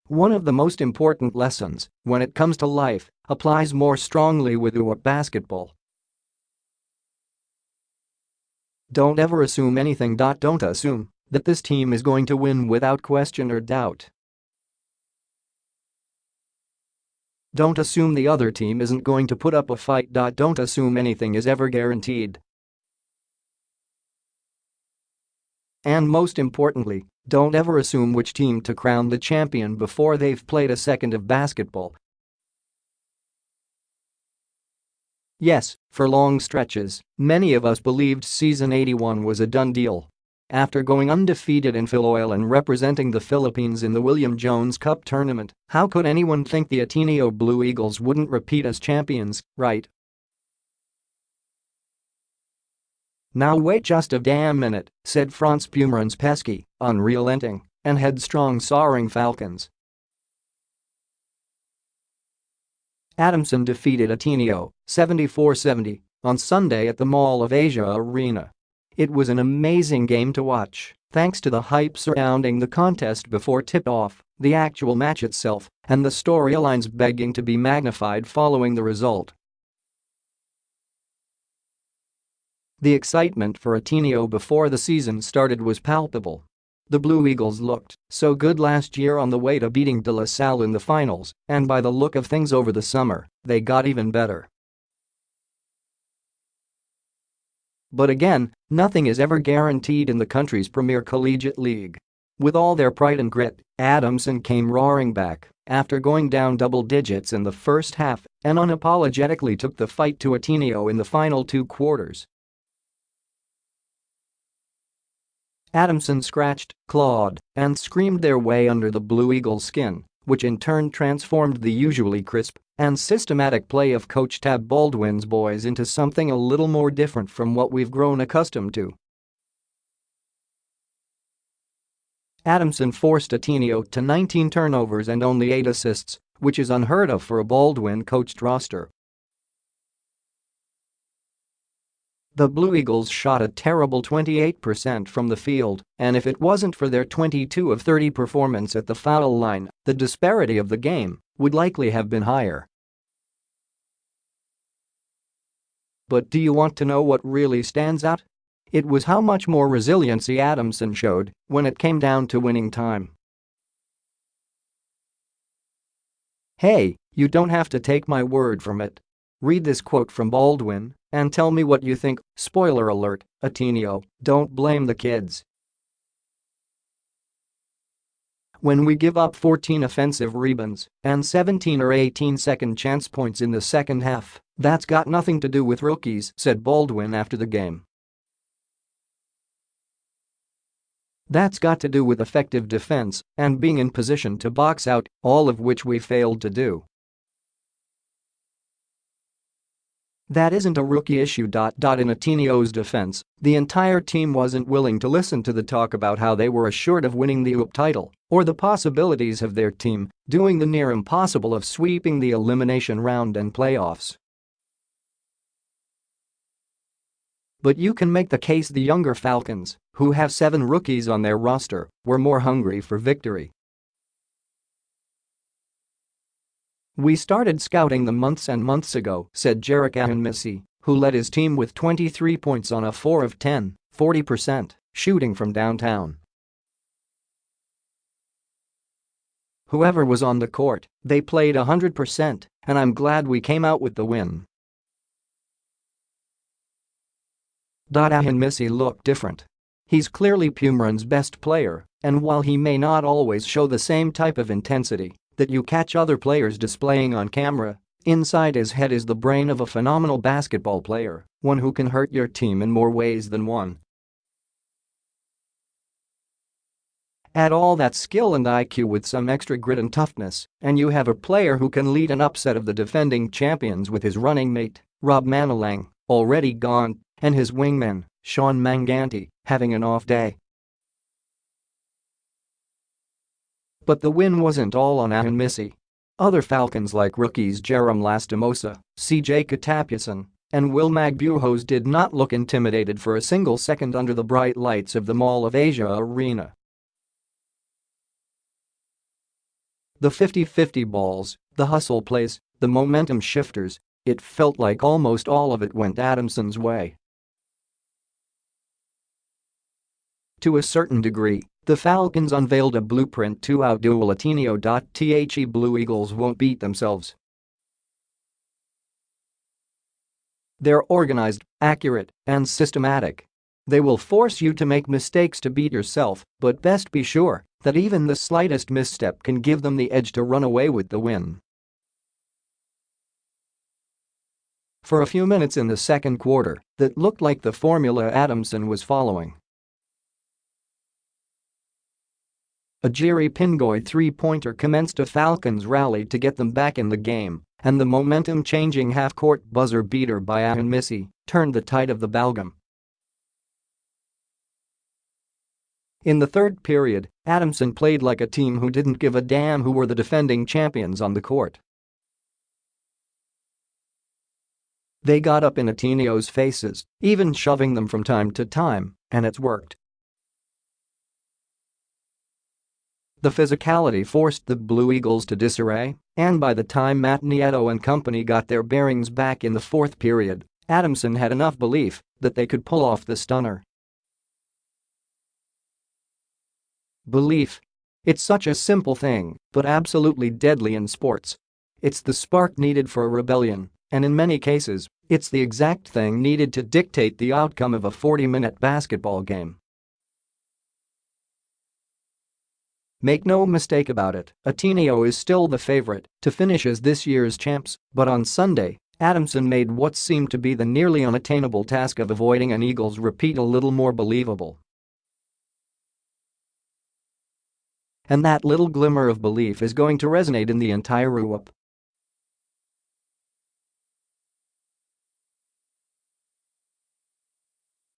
One of the most important lessons, when it comes to life, applies more strongly with UAAP basketball. Don't ever assume anything. Don't assume that this team is going to win without question or doubt. Don't assume the other team isn't going to put up a fight. Don't assume anything is ever guaranteed. And most importantly, don't ever assume which team to crown the champion before they've played a second of basketball. Yes, for long stretches, many of us believed season 81 was a done deal. After going undefeated in Filoil and representing the Philippines in the William Jones Cup tournament, how could anyone think the Ateneo Blue Eagles wouldn't repeat as champions, right? "Now wait just a damn minute," said Franz Pumaren's pesky, unrelenting, and headstrong Soaring Falcons. Adamson defeated Ateneo 74-70 on Sunday at the Mall of Asia Arena. It was an amazing game to watch, thanks to the hype surrounding the contest before tip-off, the actual match itself, and the storylines begging to be magnified following the result. The excitement for Ateneo before the season started was palpable. The Blue Eagles looked so good last year on the way to beating De La Salle in the finals, and by the look of things over the summer, they got even better. But again, nothing is ever guaranteed in the country's premier collegiate league. With all their pride and grit, Adamson came roaring back after going down double digits in the first half and unapologetically took the fight to Ateneo in the final 2 quarters. Adamson scratched, clawed, and screamed their way under the Blue Eagles' skin, which in turn transformed the usually crisp and systematic play of Coach Tab Baldwin's boys into something a little more different from what we've grown accustomed to. Adamson forced Ateneo to 19 turnovers and only 8 assists, which is unheard of for a Baldwin-coached roster. The Blue Eagles shot a terrible 28% from the field, and if it wasn't for their 22 of 30 performance at the foul line, the disparity of the game would likely have been higher. But do you want to know what really stands out? It was how much more resiliency Adamson showed when it came down to winning time. Hey, you don't have to take my word from it. Read this quote from Baldwin and tell me what you think. Spoiler alert, Ateneo, don't blame the kids. "When we give up 14 offensive rebounds and 17 or 18 second chance points in the second half, that's got nothing to do with rookies," said Baldwin after the game. "That's got to do with effective defense and being in position to box out, all of which we failed to do. That isn't a rookie issue. In Ateneo's defense, the entire team wasn't willing to listen to the talk about how they were assured of winning the UAAP title or the possibilities of their team doing the near impossible of sweeping the elimination round and playoffs. But you can make the case the younger Falcons, who have 7 rookies on their roster, were more hungry for victory. "We started scouting them months and months ago," said Jarek Ahenmisi, who led his team with 23 points on a 4 of 10, 40% shooting from downtown. "Whoever was on the court, they played 100%, and I'm glad we came out with the win." Ahenmisi looked different. He's clearly Pumaren's best player, and while he may not always show the same type of intensity that you catch other players displaying on camera, inside his head is the brain of a phenomenal basketball player, one who can hurt your team in more ways than one. Add all that skill and IQ with some extra grit and toughness, and you have a player who can lead an upset of the defending champions with his running mate, Rob Manalang, already gone, and his wingman, Sean Manganti, having an off day. But the win wasn't all on Ahenmisi. Other Falcons like rookies Jerem Lastimosa, CJ Katapiason, and Will Magbuhos did not look intimidated for a single second under the bright lights of the Mall of Asia Arena. The 50-50 balls, the hustle plays, the momentum shifters, it felt like almost all of it went Adamson's way. To a certain degree, the Falcons unveiled a blueprint to outduel Ateneo. The Blue Eagles won't beat themselves. They're organized, accurate, and systematic. They will force you to make mistakes to beat yourself, but best be sure that even the slightest misstep can give them the edge to run away with the win. For a few minutes in the second quarter, that looked like the formula Adamson was following. A Jerry Pingoy three-pointer commenced a Falcons rally to get them back in the game, and the momentum-changing half-court buzzer beater by Missy turned the tide of the ballgame. In the third period, Adamson played like a team who didn't give a damn who were the defending champions on the court. They got up in Ateneo's faces, even shoving them from time to time, and it's worked. The physicality forced the Blue Eagles to disarray, and by the time Ateneo and company got their bearings back in the fourth period, Adamson had enough belief that they could pull off the stunner. Belief. It's such a simple thing, but absolutely deadly in sports. It's the spark needed for a rebellion, and in many cases, it's the exact thing needed to dictate the outcome of a 40-minute basketball game. Make no mistake about it, Ateneo is still the favorite to finish as this year's champs, but on Sunday, Adamson made what seemed to be the nearly unattainable task of avoiding an Eagles repeat a little more believable. And that little glimmer of belief is going to resonate in the entire UAAP.